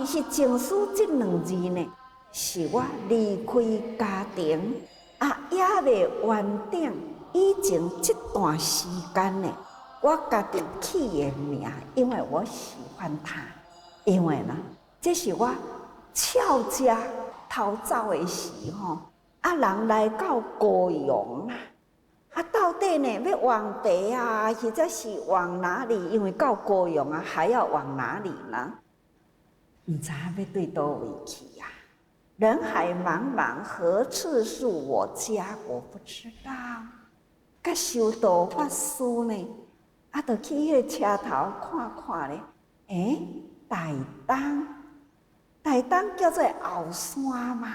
实情书这2字呢，是我离开家庭也未完整以前这段时间呢，我家己起的名，因为我喜欢它，因为呢，这是我翘家逃走的时候，人来到高雄到底呢要往北或者是往哪里？因为到高雄还要往哪里呢？唔知要对倒位去人海茫茫，何处是我家？我不知道。甲修道法师呢，就去迄个车头看看咧，台东叫做后山嘛，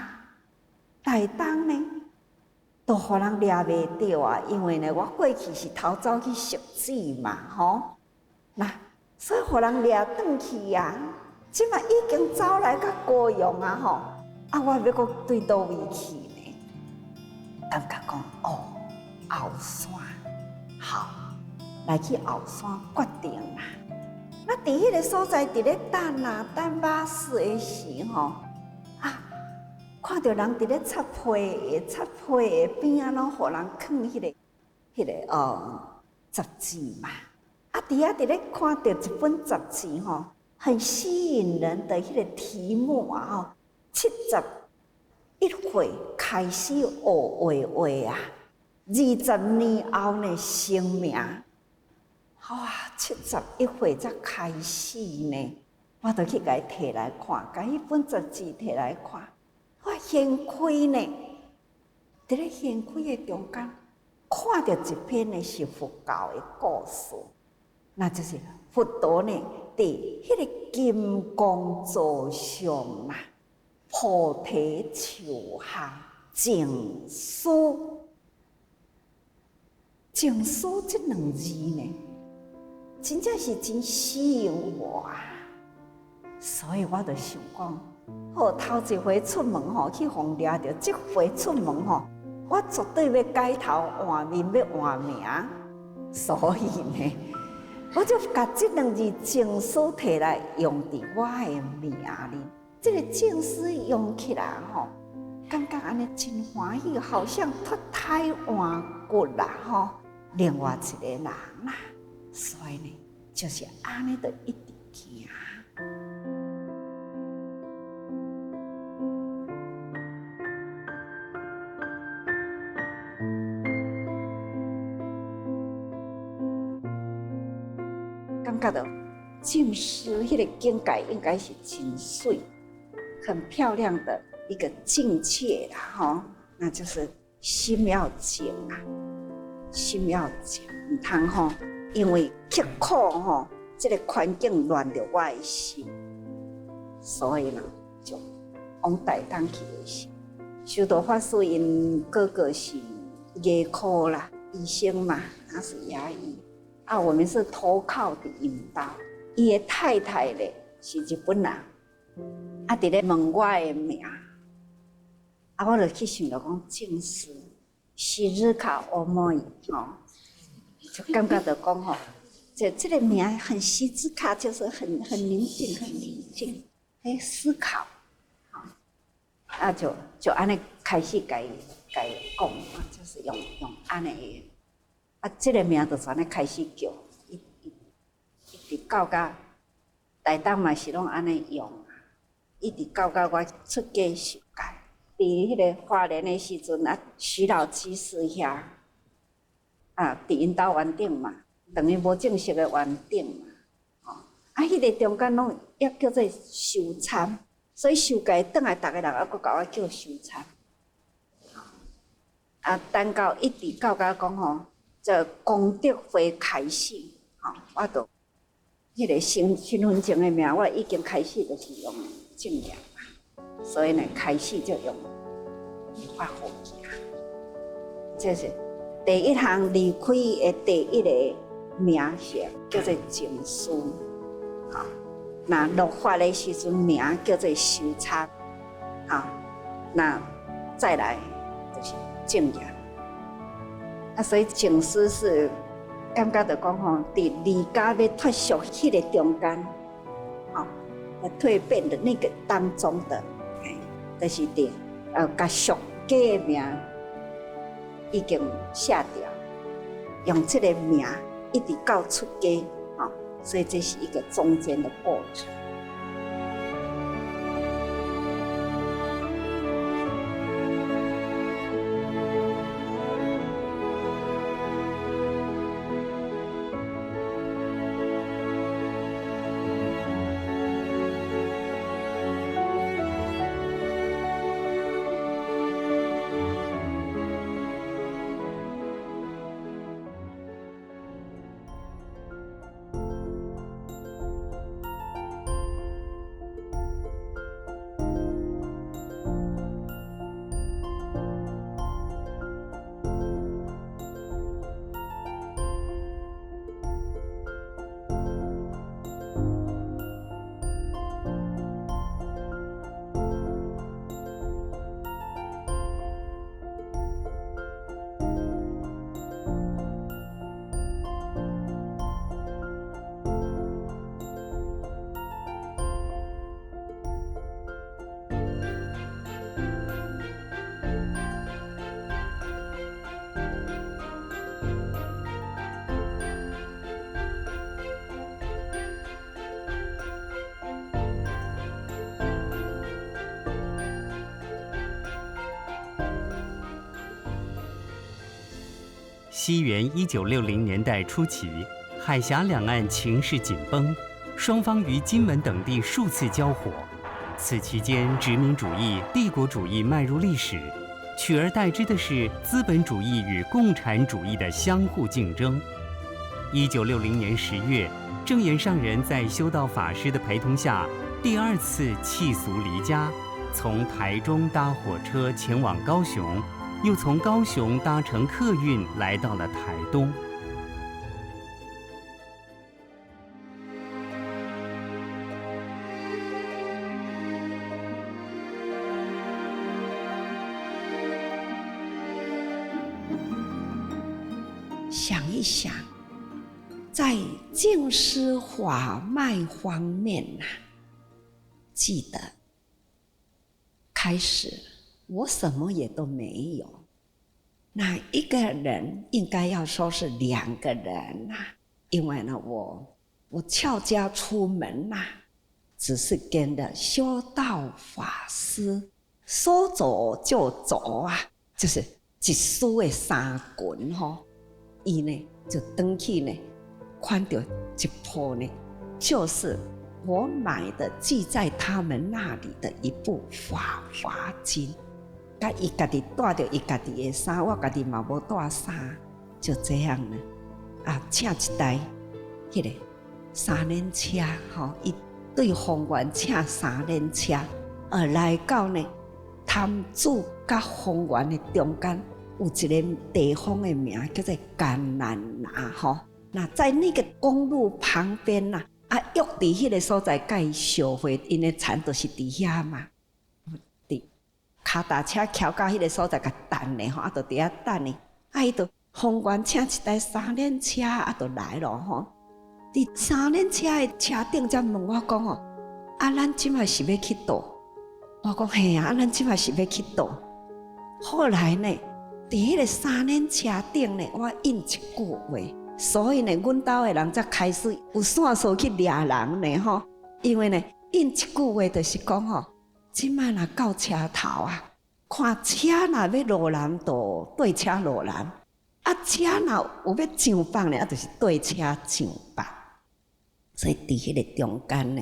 台东呢，都互人掠袂到因为呢，我过去是偷走去熟水嘛，所以互人掠转去即嘛已经走来到高雄我要搁对倒位去呢？感觉讲后山好，来去后山决定啦。那伫迄个所在，伫咧等巴士的时候看到人伫咧插批的边拢互人放迄个杂志嘛。伫咧看到一本杂志很吸引人的迄个题目71岁开始学画画20年后呢成名。71岁才开始呢，我就去甲伊摕来看，甲迄本杂志摕来看。我掀开呢，伫咧掀开的中间，看到一篇呢是佛教的故事，那就是佛陀呢伫迄个金刚座上菩提树下静思。静思这2字呢，真正是真吸引我所以我就想讲，头一回出门去互掠着，这回出门我绝对要改头换面，要换名。所以呢，我就把这2字静思摕来用伫我的名里。这个静思用起来感觉安尼真欢喜，好像脱胎换骨另外一个人所以呢，就是安尼的一直行。感觉到静思迄个境界应该是真水，很漂亮的一个境界那就是心要静心要静，唔通因为刻苦这个环境乱着我的心，所以呢，就往台东去的时，修道法师因哥哥是牙科啦，医生嘛，他是牙医我们是投靠的引导，伊的太太咧是日本人，伫咧问我的名，我就去想到讲静思。是日卡欧莫就感觉到讲这个名很西之卡，就是很宁静，很宁静，思考就安尼开始甲伊讲就是用安尼这个名就是安尼开始叫，一直到台东嘛是拢安尼用一直到我出家受戒。伫迄个花莲的时阵徐老居士遐伫因兜园顶嘛，等于无正式的园顶嘛，迄个中间拢也叫做修参，所以受戒转来，逐个人佫甲我叫修参，等到一直到讲这功德会开始，我就迄个身份证的名，我已经开始就是用正名。所以呢，开始就用发好行，这是第一项离开的第一个名姓，叫做静思。那落发的时阵名叫做修参，那再来就是正言。所以静思是感觉到讲伫离家要脱俗迄个中间，蜕变的那个当中的，就是伫甲俗家的名已经下掉，用这个名一直到出家，所以这是一个中间的过程。西元1960年代初期，海峡两岸情势紧绷，双方于金门等地数次交火。此期间，殖民主义、帝国主义迈入历史，取而代之的是资本主义与共产主义的相互竞争。1960年10月，正言上人在修道法师的陪同下，第二次弃俗离家，从台中搭火车前往高雄，又从高雄搭乘客运来到了台东。想一想，在净思法脉方面记得开始我什么也都没有，那一个人应该要说是2个人因为呢我翘家出门只是跟着修道法师说走就走就是一丝的三棍伊呢就回去呢看到一部呢就是我买的寄在他们那里的一部法华经，伊家己带着伊家己的衫，我家己嘛无带衫，就这样呢请一台迄个3轮车伊对方圆请3轮车来到呢潭子甲方圆的中间有一个地方的名叫做甘南那在那个公路旁边约伫迄个所在甲伊相会，因的田就是伫遐嘛。伫脚踏车翘到迄个所在甲等咧就伫遐等咧。伊就方圆请一台3轮车就来咯伫3轮车的车顶才问我讲咱即摆是要去倒？我讲嘿咱即摆是要去倒？后来呢，伫迄个3轮车顶呢，我印一句话。所以呢，阮兜的人才开始有线索去抓人呢因为呢，印一句话就是讲即摆若到车头看车若要落南就对车落南，车若有要上放呢，就是对车上放。所以伫迄个中间呢，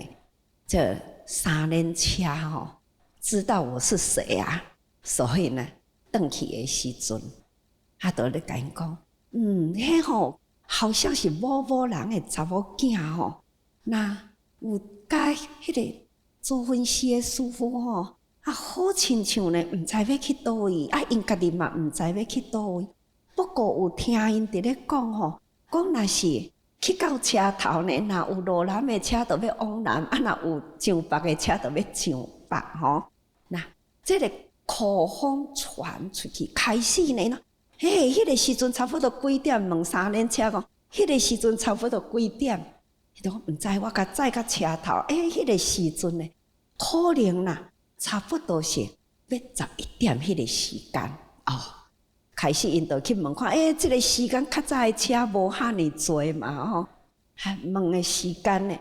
这3轮车知道我是谁所以呢，转去的时阵，就咧甲因讲，迄好像是某人的查某囝那有甲迄个做分析的师傅好亲像呢，毋知要去倒位，因家己嘛毋知要去倒位。不过有听因伫咧讲讲若是去到车头呢，若有落南的车就要往南，若有上北的车就要上北那这个口风传出去，开始呢。迄个时阵差不多几点？问3轮车讲，迄个时阵差不多几点？伊都毋知我甲载到车头，迄个时阵呢，可能啦，差不多是要11点迄个时间哦。开始因就去问看，即个时间较早的车无遐尼多嘛吼，问的时间呢，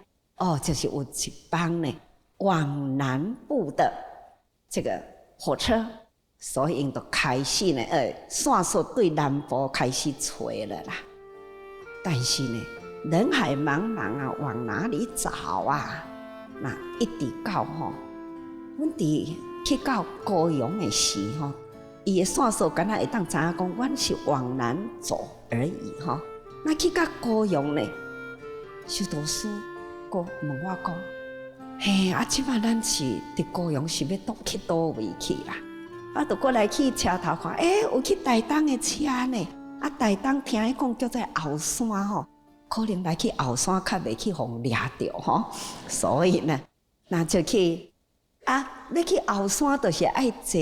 就是有一班呢往南部的这个火车，所以因就开始呢，线索对南部开始吹了啦。但是呢，人海茫茫啊，往哪里找啊？那一直到阮伫去到高雄的时吼。伊的线索敢若会当知影讲，阮是往南走而已吼。那去到高雄呢，修道师佫问我讲：“嘿，即摆咱是伫高雄是要去倒位去啦？”就过来去车头看，有去台东的车呢。台东听伊讲叫做后山吼，可能来去后山较袂去互掠着吼。所以呢，那就去要去后山，就是爱坐。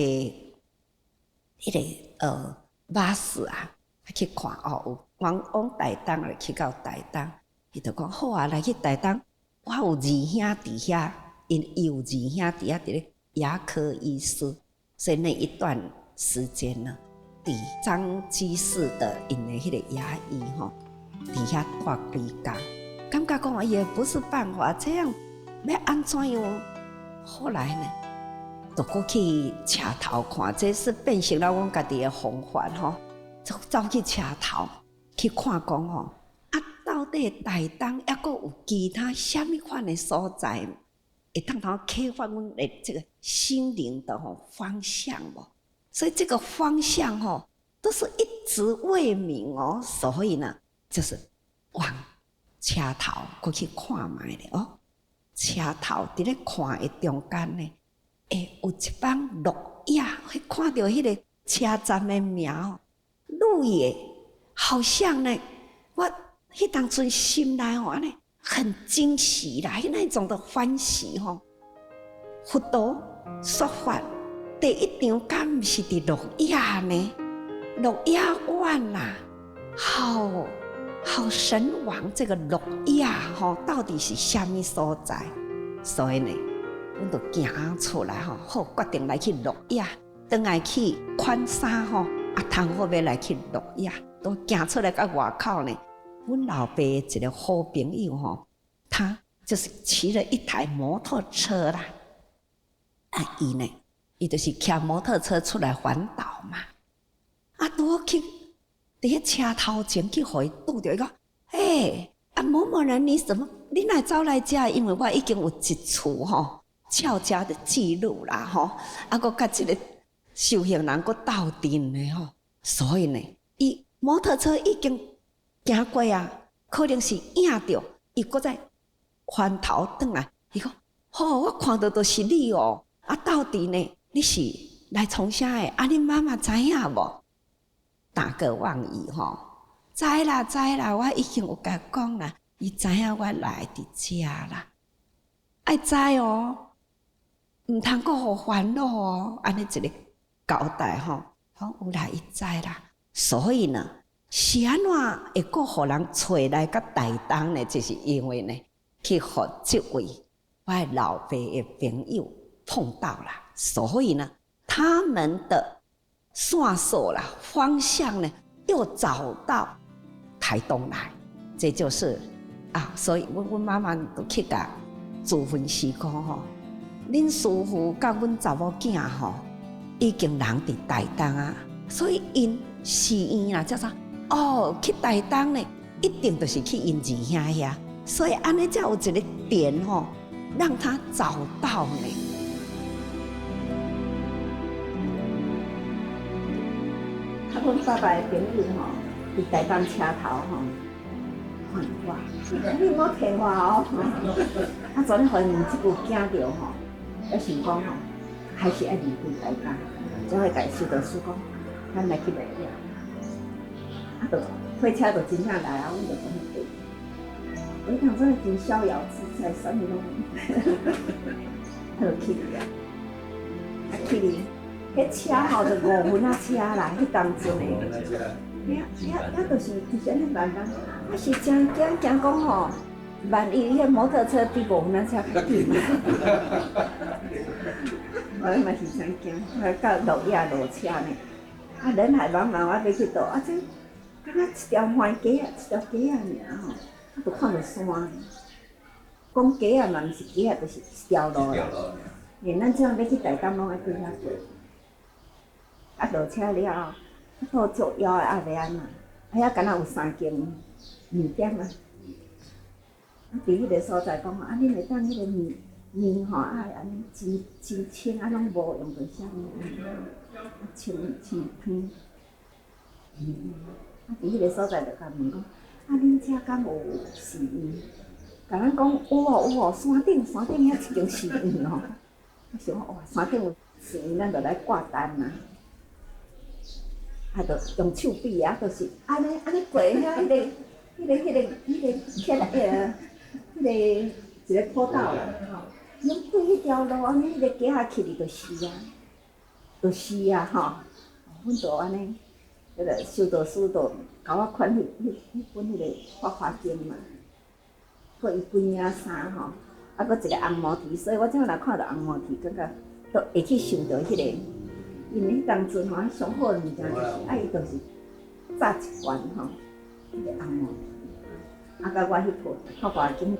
迄个巴士啊，去看有往台东来去到台东，伊就讲好啊，来去台东，我有二兄伫遐，因有二兄伫遐伫咧牙科医师，所以那一段时间呢，伫张居士的因的迄个牙医吼，伫遐住几工，感觉讲也不是办法，这样要安怎样？后来呢？就过去车头看，这是变成了阮家己的方法吼。就走去车头去看讲吼，到底台东还佫有其他什么款的所在，会通启发阮的这个心灵的方向无？所以这个方向都是一直未明哦。所以呢，就是往车头过去看卖咧哦。车头伫咧看的中间呢。有一帮绿野，会看到迄个车站的名绿野，好像呢，我迄当阵心内安尼很惊喜啦，那种的欢喜佛陀说法第一场敢毋是伫绿野呢？绿野湾啦，好神往这个绿野到底是虾米所在？所以呢。阮就行出来好决定来去鹿野，转来去宽山通好要来去鹿野，都行出来到外口呢。阮老爸一个好朋友他就是骑了一台摩托车啦。伊就是骑摩托车出来环岛嘛。拄去伫车头前去互伊拄着伊讲，某某人，你哪走来遮？因为我已经有一处俏家的记录啦，佫甲一个修行人佫斗阵的所以呢，伊摩托车已经行过啊，可能是影着，伊佫再翻头转来，伊讲：我看到都是你哦，到底呢，你是来从啥的？恁妈妈知影无？大哥忘义知啦，我已经有甲讲啦，伊知影我来伫遮啦，爱知哦。毋通阁互烦恼哦，安尼一个交代好有啦，伊知啦。所以呢，是安怎会阁互人找来甲台东呢？就是因为呢，去互这位我老爸的朋友碰到啦。所以呢，他们的线索啦、方向呢，又找到台东来。这就是所以阮妈妈都去甲自分时讲恁师父甲阮查某囝已经人伫台东啊，所以因是因啦，叫做去台东呢，一定就是去因二兄遐，所以安尼才有一个点让他找到呢。阮爸爸的朋友伫台东车头看我，你莫骗我昨天互因这句惊着要想讲还是爱离开台东，才会甲修道师讲，咱来去鹿野。就火车就真正来阮就总去。我当真真逍遥自在，啥物拢，就去了。去哩，迄车就5分车啦，迄当阵的。遐就是安尼慢慢，是真惊讲万一迄摩托车比我们那车较紧，我嘛是真惊，到落野落车呢，啊人海茫茫，我要去倒，啊这敢若一条花街啊，一条街啊尔吼，啊都看到山。讲街啊嘛，毋是街啊，就是一条路啦。连咱这样要去台东，拢爱过遐过。啊落车了后，到足遥的也袂安那，遐敢若有3间面店啊。啊，伫迄个所在讲啊，恁会当迄个面吼，啊安尼真清，啊拢无用着啥物，啊清汤。啊，伫迄个所在就甲问讲，啊恁遮敢有寺院？甲咱讲有哦，山顶遐一间寺院哦。我想哇，山顶有寺院，咱就来挂单啦。啊，就用手比啊，就是安尼过遐迄个一个坡道啦，吼，侬过迄条路安尼，迄个街仔去哩，就死啊，吼，阮就安尼，迄个修道士就甲我款迄本迄个法华经嘛，搁伊几领衫吼，啊，搁一个红毛蹄，所以我只要若看到红毛蹄，感觉都会去想到迄个，因为迄当阵吼，上好的物件就是，啊，伊就是炸一罐吼，迄个红毛蹄，啊，甲我迄套法华经。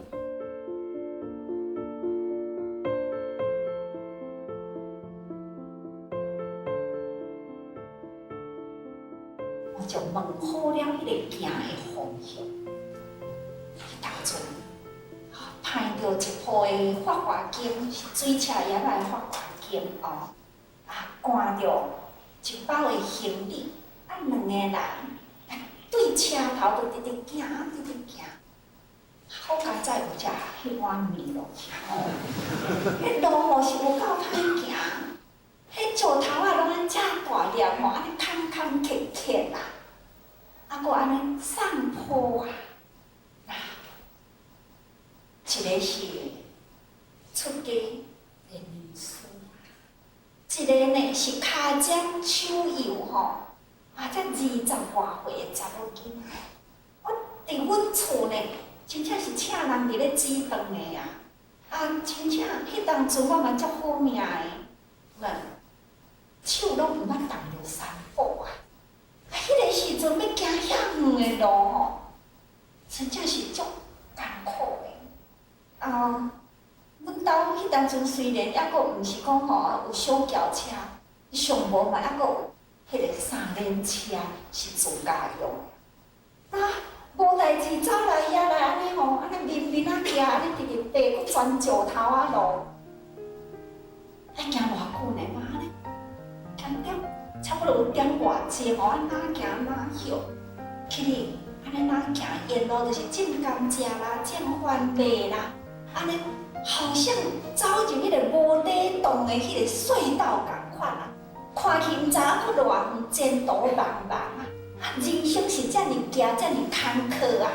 就问好了迄个行的方向。当阵，看到一部的《法华经》，是水车叶来《法华经》哦，赶着一包的行李，2个人对车头就直直行，好佳哉有食迄碗面落去哦，迄路哦是有够歹行，迄石头啊拢安遮大粒吼，安尼坎坷啦。搁安尼上坡啊，一个是出家的女士，一个呢是脚尖手油吼，才20外岁的查某囡。我伫阮厝呢，真正是请人伫咧煮饭的啊，真正迄当阵我嘛足好命的，手拢毋捌动着三宝啊。迄个时阵要行遐远的路吼，真正是足艰苦的。阮兜迄当阵虽然还阁毋是讲吼有小轿车，上无嘛还阁有迄个3轮车是自家用的。无代志走来遐来安尼吼，安尼面仔行，安尼直直爬，阁钻石头仔路，爱行偌久呢嘛安尼，行点。差不多有点外钟哦，哪行哪休，去哩安尼哪行沿路就是种甘蔗啦、种番麦啦，安尼好像走入迄个无底洞的迄个隧道共款啊！看去毋知影佫偌远，前途茫茫啊！人生是遮尔行，遮尔坎坷啊！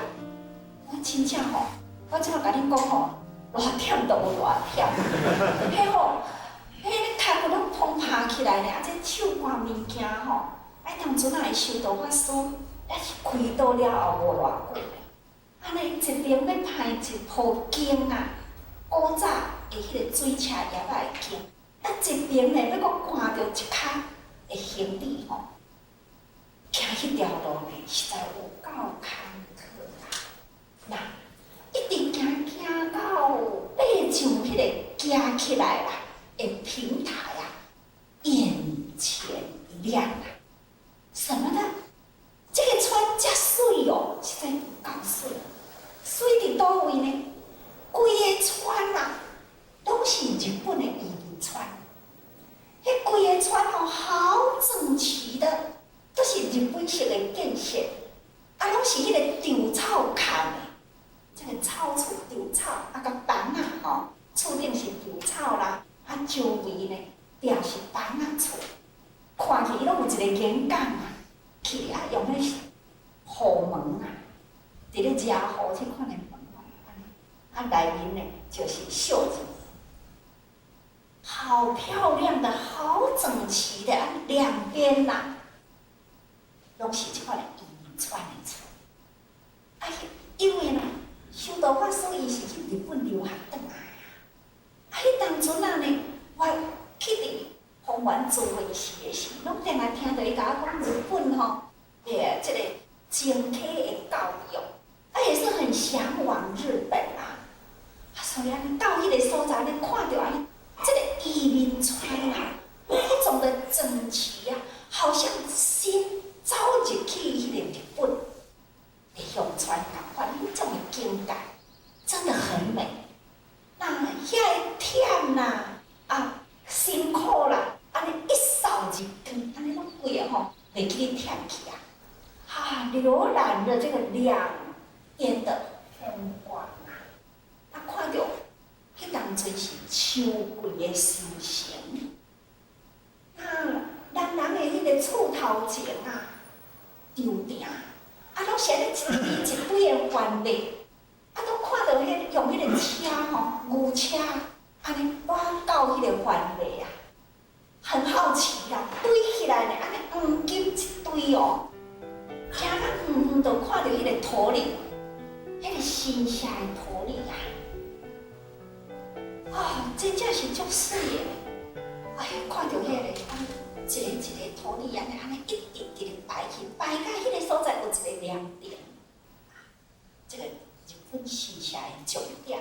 我真正吼，我只好甲恁讲吼，偌忝都有偌忝，迄吼。迄个脚骨拢澎拍起来呢，这手搬物件吼，当阵会修道法师，也是开刀了后无偌久呢。安尼一边要拍一部经啊，古早的迄个水车叶仔的经，一边呢要阁赶着一脚的行李吼，行迄条路呢，实在有够坎坷啦。一直行到爬上迄个行起来啦。平台啊，眼前一亮啊！什么呢？这个川真水哦，实在够水。水伫倒位呢？规个川啊，拢是日本的移民川。迄规个川哦，好整齐的，都是日本式的建设，拢是迄个稻草坑的。这个草厝稻草，甲房啊吼，厝顶是稻草啦。周围呢，đều是房仔厝，看起伊拢有一个檐杆啊，去用迄雨门啊，伫咧遮雨即款的门哦，内面呢就是绣字，好漂亮的，好整齐的，两边呐，拢是即款的移民川的厝。因为呢，修道法师伊公园做卫视的时，拢定来听到伊甲我讲日本吼，即个整体的教育，也是很向往日本啊。所以安尼到迄个所在，你看到安尼，这个移民村啊，那种的整齐啊，好像心走入去迄个日本的乡村共款，迄种的境界真的很美。那遐个忝啦，辛苦啦，安尼一扫而光，安尼拢规个吼，袂记你忝去啊！浏览了这个两边的风光啊，看到迄当阵是秋季的心情，人的迄个厝头前场顶，拢是安尼一堆一堆的番麦，拢看到用迄个车牛车，安尼挖到迄个番麦啊，很好奇啦，堆起来呢，安尼黄金一堆哦，行到远远就看到迄个土里，迄个新下的土里啊，真正是足水的。看到迄个一个土里安尼一直一直排去，排到迄个所在有一个亮点，这个日本新下的重点。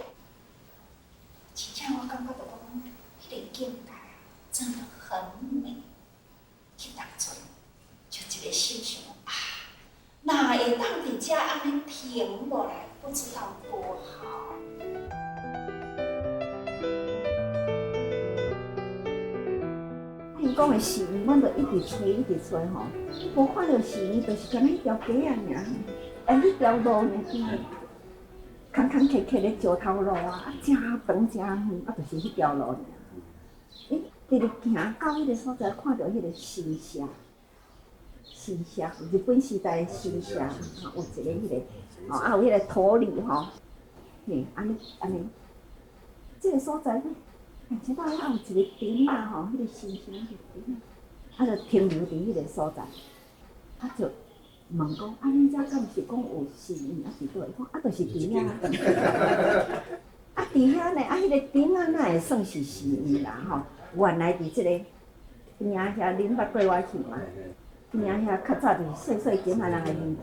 真正我感觉到讲，迄个境界真的很美。去当阵就一个心想哪会当伫遮安尼停落来，不知道多好。因讲的寺院，阮就一直找一直找吼，无看到寺院，就是干那一条街啊尔，迄条路呢，坎坎坷坷的石头路啊，真长真远，就是迄条路尔。直直行到迄个所在，看到迄个神社，日本时代的神社，有一个迄个，有迄个土里吼，安尼，这个所在知道有一个亭啊吼，迄个神社迄个亭就停留伫迄个所在，就问讲，恁遮敢是讲有寺院是倒位？讲就是伫遐。伫遐呢，迄个亭哪会算是寺院啦吼？原来伫即个边仔遐，恁捌过我去嘛？边仔遐较早就是细细间人的民家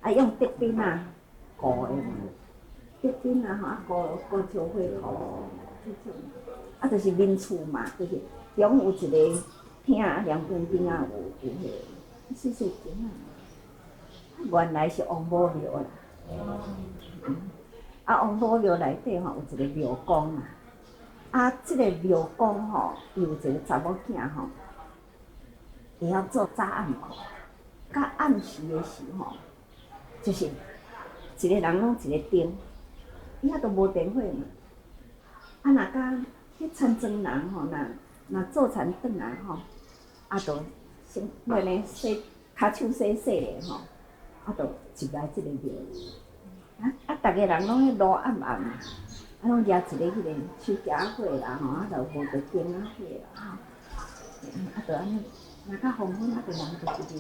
厝，用竹编糊的嘛，竹编糊烧火头，就是民厝嘛，就是中有一个厅，两边顶有迄个细细间原来是王母庙啦。王母庙内底有一个庙公即个庙公有一个查某囝会晓做早暗课，到暗时的时就是一个人拢一个灯，伊遐都无电火嘛。若甲迄田庄人若做田转来就先买呢洗骹手洗的就入来即个庙。逐个人拢迄路暗暗，拢举一个迄个手夹火啦就无着灯火啦就安尼，若较黄昏就人就一直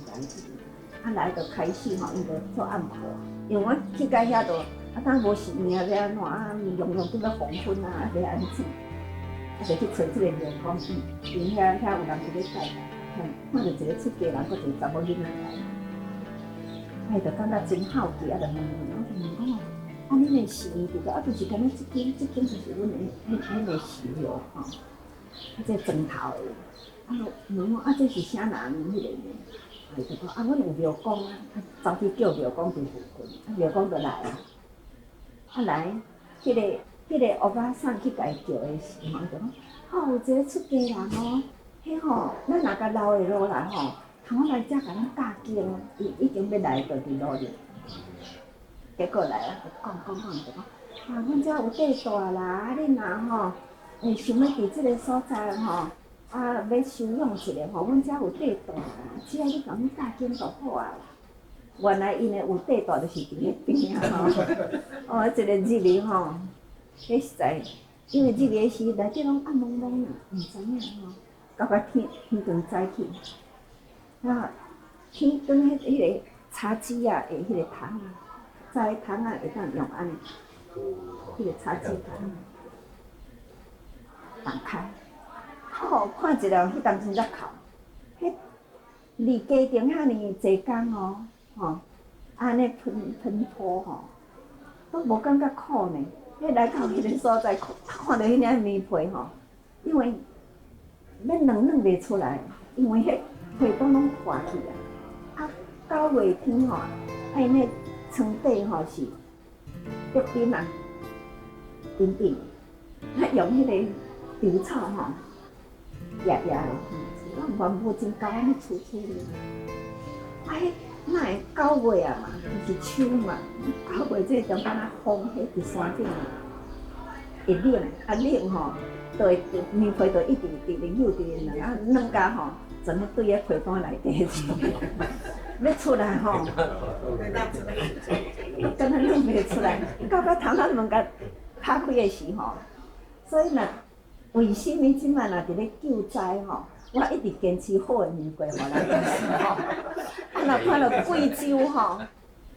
来来就开始因就做暗课。因为我去到遐就当无时命要安怎用到要黄昏要安怎，就去找即个庙公因遐有人伫咧带，看到一个出家人，搁一个查某囡仔来，就感觉真好奇，就问讲。恁的寺院伫倒，就是敢若即间就是阮的寺庙这砖头的。问我这是啥人迄个呢？就讲阮有庙公走去叫庙公伫附近，庙公就来来，迄个乌巴桑去甲伊叫的时就讲，有一个出家人迄咱若甲老的落来通我来遮甲咱教经，已经要来到伫路里。结果来就讲，就讲，阮遮有地大啦，恁若想要伫即个所在要收养一下阮遮有地大啦，只要你甲阮教经就好啊。原来因的有地大就是伫迄边一个日里迄实在，因为日里时内底拢暗蒙蒙毋知影到天光早起，天光迄个茶几的迄个桶在桶会当用安尼，迄个茶几桶打开，看一了，迄当真才哭。迄离家庭遐尼济工哦，安尼喷涂吼，都无感觉苦呢。迄来到迄个所在，看到迄领棉被吼，因为要软袂出来，因为迄被都拢破去啊。9月天吼，因迄床底吼是竹冰啊，冰冰，用迄个稻草吼压落去，我原本真高安尼粗粗的。迄哪会9月啊嘛，就是秋嘛，9月这中间啊风迄第三顶会冷，冷吼，就会棉被就一直直扭软甲吼，全部堆喺被单内底去。要出来吼，敢若弄袂出来，到头仔门甲拍开的时候，所以若为什么即摆若伫咧救灾吼，我一直坚持好的棉被互咱吼。若看到贵州吼，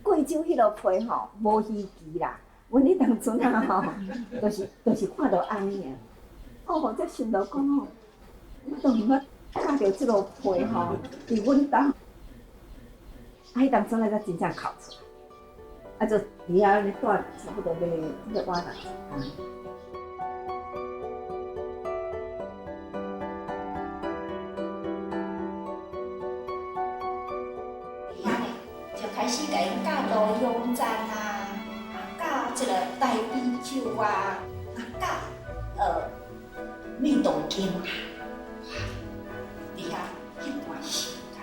贵州迄落被吼无稀奇啦，阮迄当阵啊吼，就是看到安尼啊，才想到讲吼，我当时我看到即落被吼，伫阮兜。迄当阵才真正哭出来，就伫遐安尼住差不多要活6天。遐呢就开始甲因教路用餐啊，教即个大啤酒啊，教运动经啊，伫遐迄段时间，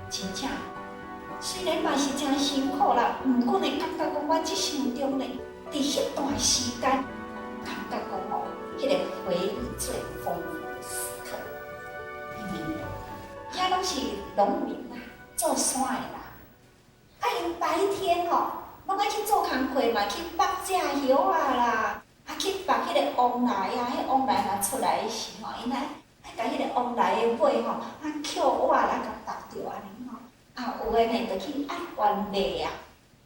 真正。虽然嘛是真辛苦啦，毋过会感觉讲我即生中呢，伫迄段时间，感觉讲吼，迄个回忆最丰富的时刻。因为遐拢是农民啦，做山的啦，因白天吼，拢爱去做工课嘛，去拔蔗叶啊啦，去拔迄个旺来啊，迄旺来若出来时吼，因爱甲迄个旺来的尾吼，捡瓦来甲拔着安尼。有诶呢，就去爱还卖啊，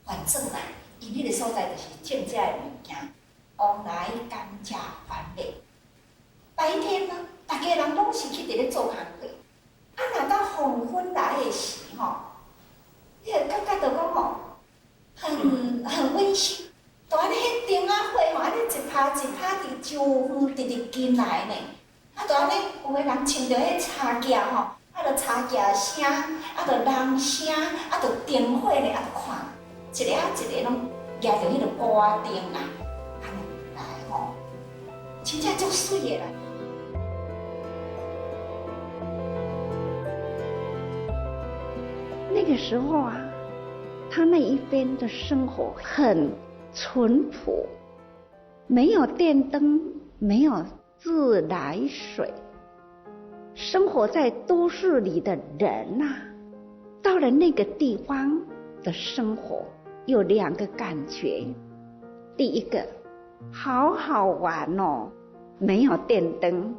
还转来，因迄个所在就是种遮诶物件，往来甘蔗还卖。白天呢，大家人拢是去伫咧做工课，若到黄昏来诶时吼，迄个感觉就讲吼，很温馨。就安尼迄灯仔火吼，安尼一拍一拍伫就远直进来呢，就安尼有诶人穿着迄茶夹吼。就茶夹声，就人声，就灯火咧，就看一个一个拢举着迄个布仔灯啊，安尼来吼，真正足水的啦。那个时候啊，他那一边的生活很淳朴，没有电灯，没有自来水。生活在都市里的人呐，到了那个地方的生活有2个感觉。第一个，好好玩哦，没有电灯，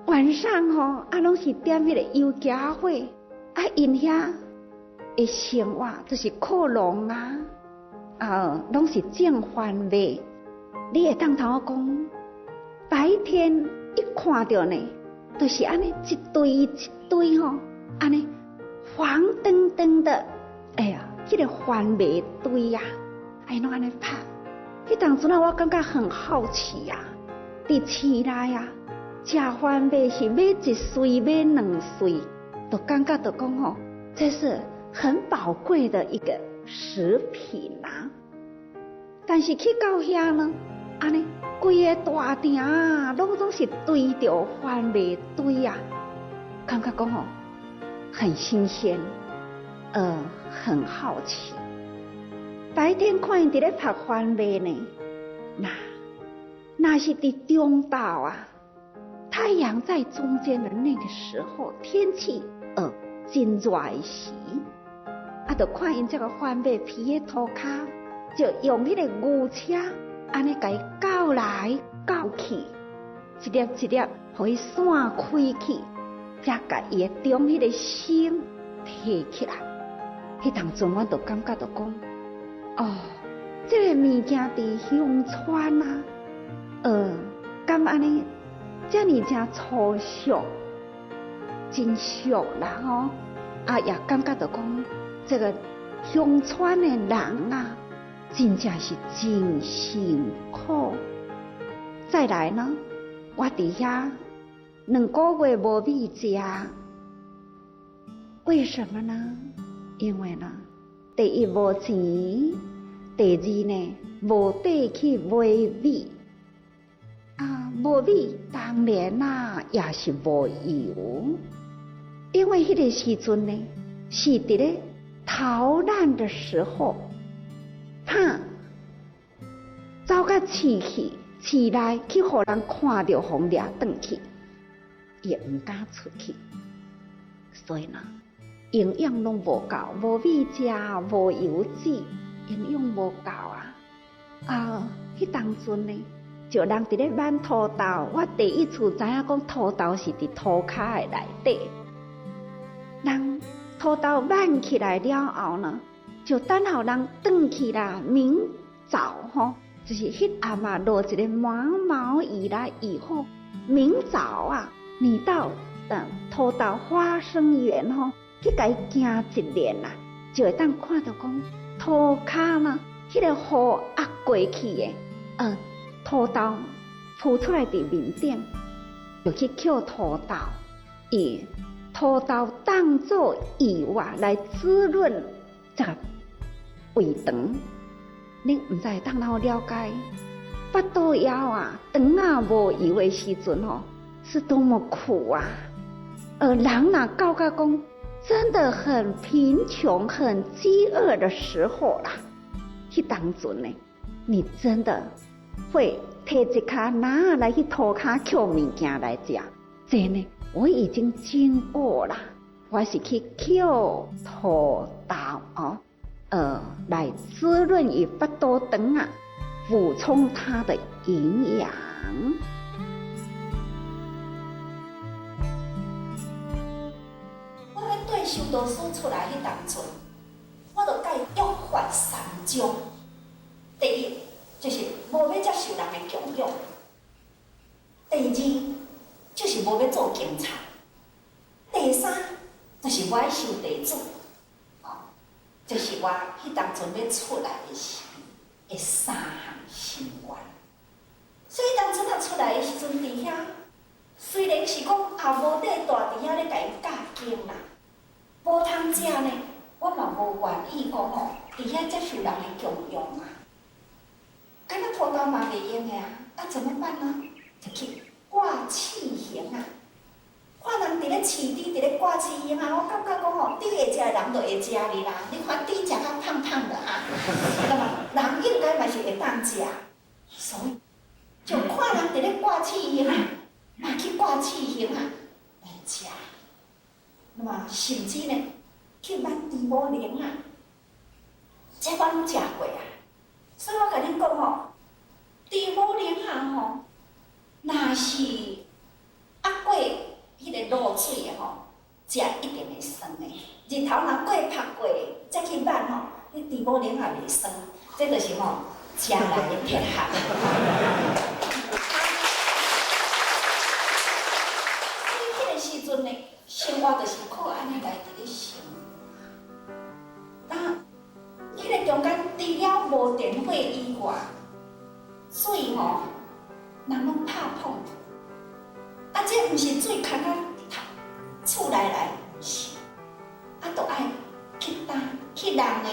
晚上吼拢是点迄个油家火，因遐的生活就是靠农啊，拢是种番麦。你会当头讲，白天一看到呢。就是安尼一堆一堆吼，安尼黄澄澄的，哎呀，迄个番麦堆呀，拢安尼拍。迄当阵啊，我感觉很好奇呀，伫市内啊，食番麦是买1穗买2穗，都感觉到讲吼，这是很宝贵的一个食品啊。但是去到遐呢，安尼。规个大埕啊，拢是堆着番麦堆啊，感觉讲吼很新鲜，很好奇。白天看因伫咧拍番麦呢，那是伫中岛啊，太阳在中间的那个时候，天气真热的时，就看因这个番麦皮的涂骹，就用迄个牛车。安尼甲伊搞来搞去，一粒一粒，互伊散开去，才甲伊的中迄个心提起来。迄当阵我就感觉到讲，这个物件伫乡村啊，敢安尼这么真粗俗，真俗啦吼！也感觉到讲，这个乡村的人啊，真正是真辛苦。再来呢，我伫遐2个月无米食，为什么呢？因为呢，第一无钱，第二呢无地去买米。无米当然啦，也是无油，因为迄个时阵呢，是伫咧逃难的时候，怕走到市内去，互人看到，互掠转去，也唔敢出去，所以呢，营养拢无够，无米食，无油脂，营养无够啊！迄当阵呢。就人伫咧挽土豆，我第一次知影讲土豆是伫土骹的内底。人土豆挽起来了后呢，就等候人转去啦，明早吼，就是迄暗啊落一个毛雨来以后，明早啊，你到土豆花生园吼，去甲伊行一年啦，就会当看到讲土骹呢，迄个雨压过去的，土豆铺出来伫面顶，就去捡土豆，以土豆当作油来滋润这个胃肠。恁唔知当然了解，腹肚枵肠无油的时阵是多么苦啊！人若到甲讲真的很贫穷、很饥饿的时候啦，去当阵呢，你真的。会摕一卡拿来去土骹捡物件来食，这呢我已经经过了。我是去捡土豆来滋润与腹肚肠补充它的营养。我咧对修道士出来迄当阵，我就甲伊约法三章。第一。就是无要接受人的供养。第二，就是无要做警察。第三，就是我要受地主。就是我迄当阵要出来的时的3项心愿。所以当阵出来的时阵，伫遐虽然是讲无底大伫遐咧甲伊教经啦，无通食呢，我嘛无愿意讲伫遐接受人的供养啊。敢若土豆嘛袂用的怎么办呢？就去挂气形看人伫咧市猪伫咧挂气形我感觉讲猪会食的人就会食哩啦。你看猪食较胖胖的那么人应该嘛是会当食，所以就看人伫咧挂气形嘛去挂气形来食。那么甚至呢，去买猪母奶这我拢食过所以我甲恁讲猪母奶若是压过迄个露水的食一定会酸的。日头若过晒过，再去挽迄猪母奶也袂酸，这就是食来的铁汉。所以迄个时阵呢，生活就是靠安尼来伫咧生。迄个中间除了无电火以外，水人拢拍碰。这毋是水空厝内来，是就爱去担去人的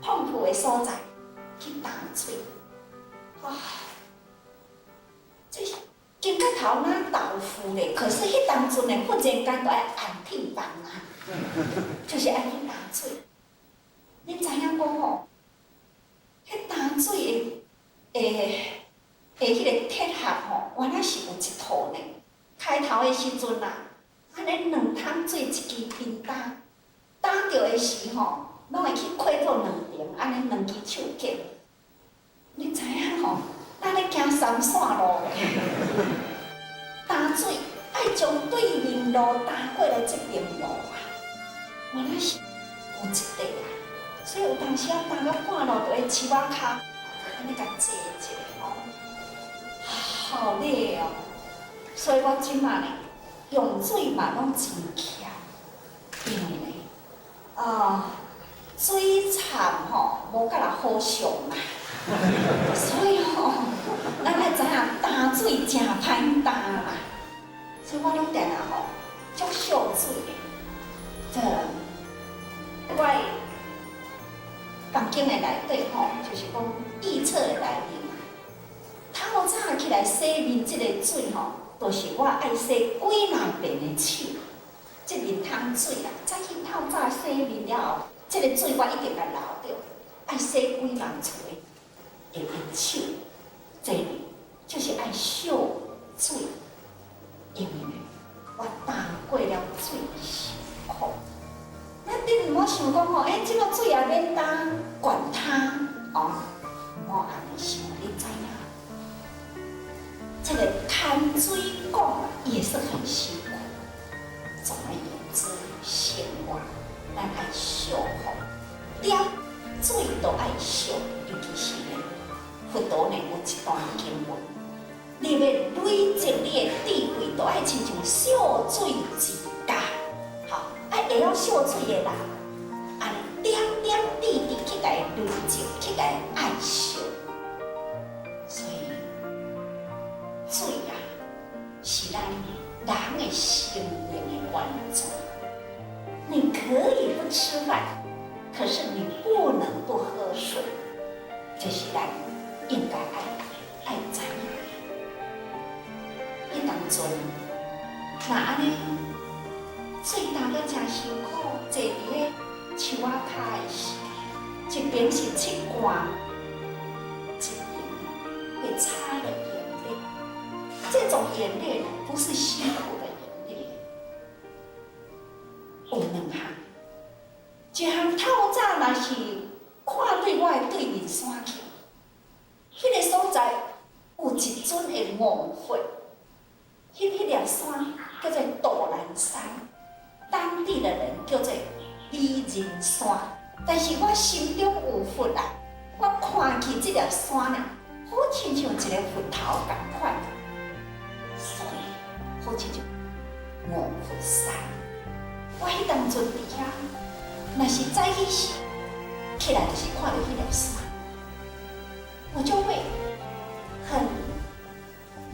碰触的所在去担水。这是经过头哪豆腐咧，可是迄当阵呢，忽然间就爱按铁板就是爱去担水。恁知影讲迄担水的迄个铁盒原来是有一套呢。开头的时阵安尼2桶水一支冰担，担着的时拢会去开做2边，安尼2支手夹。你知影咱咧行3线路，担水爱从对面路担过来这边路原来是有一块所以有当时担到半路，就会手仔骹安尼甲坐一下好累所以我即马呢，用水嘛拢真欠，因为呢，水产吼无甲人好上嘛，所以吼，咱来知影担水真歹担啦。所以我拢定定吼，足惜水的。这我房间的内底吼，就是讲预测的内面嘛。透早起来洗面即个水吼，就是我爱洗几两遍的手。即面汤水啦，早起透早洗面了后，即个水我一定来留着，爱洗几万撮的手。这就是爱惜水，因为呢，我担过了水辛苦。咱你毋好想讲吼，即个水也免担管它哦，毋好安尼想，你知影？这个看水工也是很辛苦。总而言之，生活咱爱惜好，连水都爱惜，尤其是呢，佛陀呢有一段经文，你要累积你的智慧，都爱亲像惜水之家。好，爱会晓惜水的人，安尼点点滴滴去甲伊累积，去甲伊爱惜。所以，水啊，是咱人的生命的源泉。你可以不吃饭，可是你不能不喝水，这是咱应该爱知影的。迄当阵，那安尼。水担得真辛苦，坐伫个树仔骹的时，一边是七寒，一边会擦了眼泪。这种眼泪呢，不是辛苦的眼泪。有两项，一项透早若是看对我的对面山去，迄个所在有一尊的五佛，迄粒山叫做杜兰山。当地的人叫做美人山，但是我心中有佛啊！我看起这粒山呢，好亲像一个佛头同款，所以好亲像五佛山。我迄当阵伫遐，若是早起时起来就是看到迄粒山，我就会很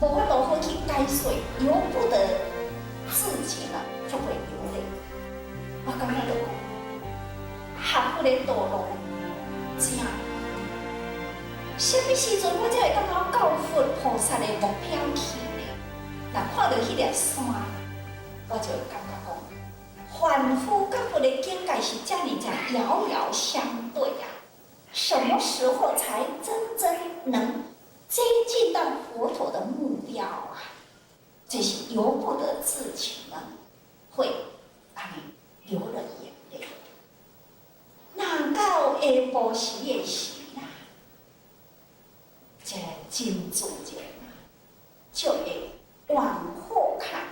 无法度好去解释，由不得自己呢就会流泪。我感觉到学佛的道路这样，什么时阵我才会感觉到佛菩萨的目标去呢？若看到迄粒山，我就会感觉讲，凡夫跟佛的境界是这么遥遥相对啊！什么时候才真正能接近到佛陀的目标啊？这是由不得自己呢，会安尼流了眼泪。那到下晡时的时啦，这真自然啊，就会往后看。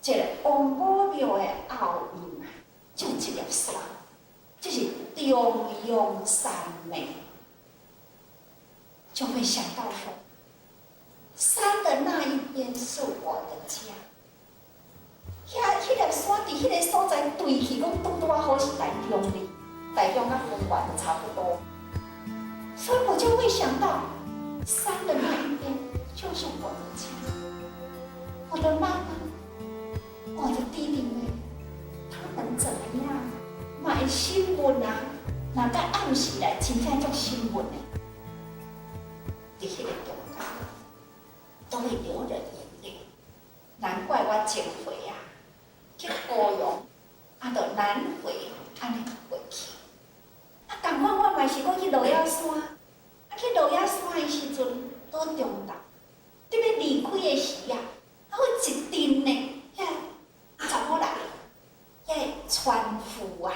这个王母庙的后面啊，就一粒山，这是中庸山脉，就会想到说，山的那一边是我的家。迄粒山伫迄个所在对起，讲拄拄好是台中哩，台中甲丰原差不多，所以我就会想到，山的那一边就是我的家，我的妈妈，我的弟弟妹，他们怎么样？买新闻啊，若到暗时来，真正足新闻的，伫迄个中间都会流着眼泪，难怪我前回啊。去高雄，就南回，安尼回去。同款我嘛是讲去鹿野山，去鹿野山的时阵，倒中昼，伫要离开的时啊，有一阵呢，遐查某人，遐船夫啊，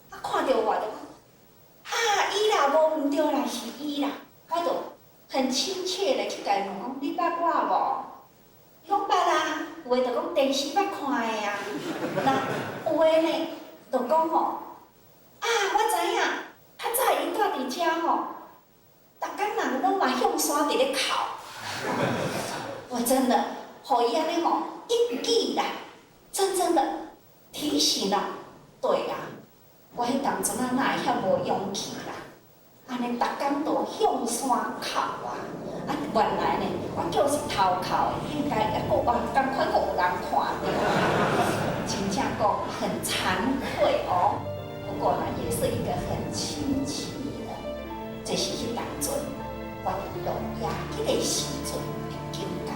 看到我就讲，伊啦无毋对啦，是伊啦，我就很亲切的去甲伊问讲，你捌我无？伊讲捌啦，有诶就讲电视捌看诶啊，那有诶呢，就讲吼，我知影，较早伊住伫遮吼，逐工人拢嘛向山伫咧哭，真的，互伊安尼吼一记啦，真正的提醒了，对啊，我迄当阵啊哪会遐无勇气啦？安尼逐工都向山哭啊！啊，原来呢，我就是偷哭的，应该也够哇，赶快够有人看到，真正讲很惭愧哦。不过呢，也是一个很亲切的，这是迄当阵我伫农业迄个时阵的境界。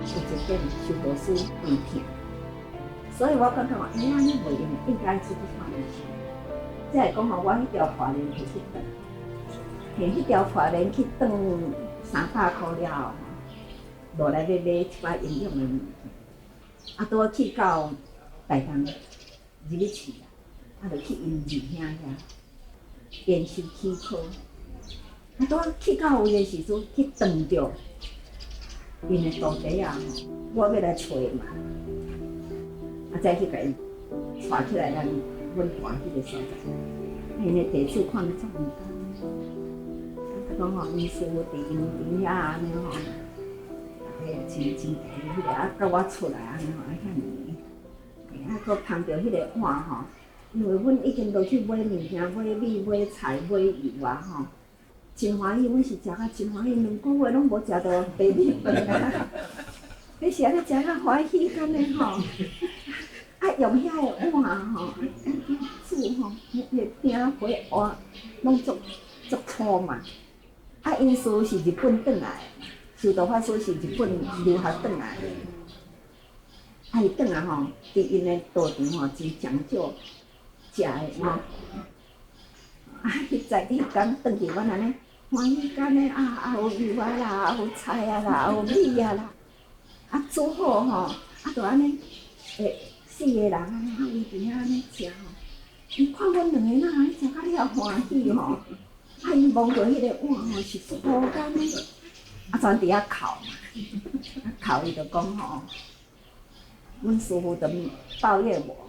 有一点修道士胃疼，所以我感觉伊安尼袂用，应该出去看医生。才会讲吼，我迄条破链去转，迄条破链去转300块了后，落来要买一寡营养的物件。啊，拄去到台东入去市啦，啊，就去因二兄遐研修齿科。啊，拄去到位的时阵，去撞着因的徒弟啊，我要来找嘛，啊，再去甲伊带起来咱阮住迄个所在。因的地址看得足毋甘，啊，讲吼，因师傅伫因边遐安尼吼，真低迄个，啊，甲我出来安尼吼，啊，遐尔，啊，搁碰着迄个碗吼，因为阮已经落去买物件，买米、买菜、买油啊吼。真欢喜，阮是食甲真欢喜，2个月拢无食到白米饭啊！迄时安尼食甲欢喜干呢吼，啊用遐个碗吼，煮吼，迄鼎火碗拢足粗嘛。啊，因师是日本转来的，修道法师是日本留学转来的。啊，伊转来吼，伫因的道场吼真讲究食的吼。啊，迄天转去，阮安尼欢喜干呢啊，有油啊啦，有菜啊啦，有米啊啦，啊煮好吼，啊就安尼4个人安尼啊围伫遐安尼食吼，伊看阮2个哪安尼食甲了欢喜吼，啊伊望着迄个碗吼是粗干的，啊全伫遐哭嘛，哭伊就讲吼，阮师傅就抱怨我。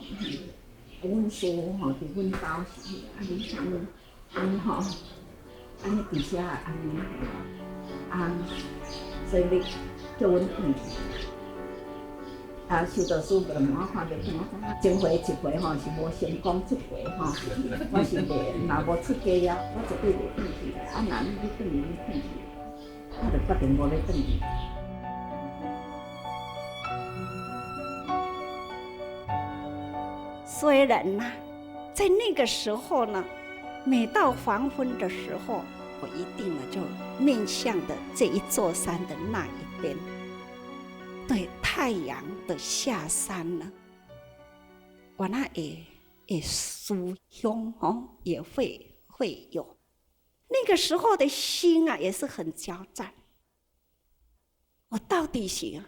阮师傅吼，伫阮兜是安尼啥物，安尼吼，安尼伫遮安尼，啊，所以你叫阮转去。啊，修道士无就问我看着看我前回一回吼是无成功，这回吼我是袂，若无出家了，我绝对袂转去。啊，若你转去，你转去，我就决定无要转去。虽然呢，在那个时候呢，每到黄昏的时候，我一定呢就面向的这一座山的那一边，对太阳的下山呢，我那也思乡哦，也会有那个时候的心啊，也是很交战。我到底是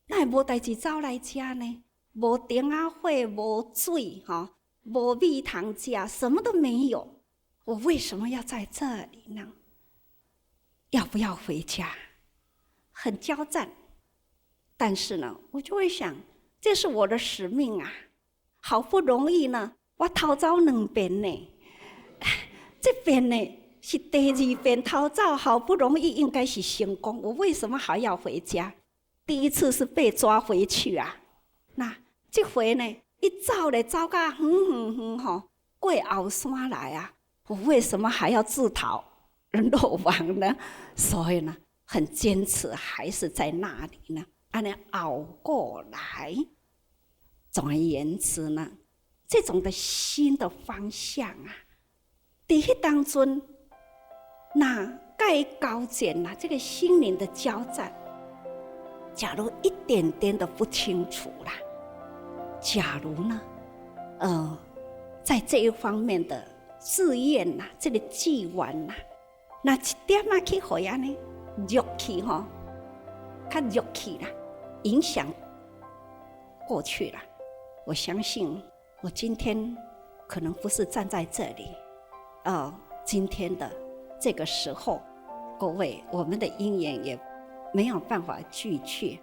那无代志走来家呢？无电啊火，无水哈，无米通吃，什么都没有。我为什么要在这里呢？要不要回家？很交战。但是呢，我就会想，这是我的使命啊！好不容易呢，我逃走2遍呢，这边呢是第2遍逃走，好不容易应该是成功，我为什么还要回家？第1次是被抓回去啊。那这回呢，一走嘞，走到远吼，过后山来啊，我为什么还要自讨落网呢？所以呢，很坚持，还是在那里呢，安尼熬过来。总而言之呢，这种的新的方向啊，伫迄当中，那该高见啊，这个心灵的交战，假如一点点的不清楚啦。假如呢，在这一方面的志愿呐，这个志愿呐，那一点啊去互伊安尼入去吼，较入去啦，影响过去了。我相信我今天可能不是站在这里，今天的这个时候，各位我们的因缘也没有办法聚聚。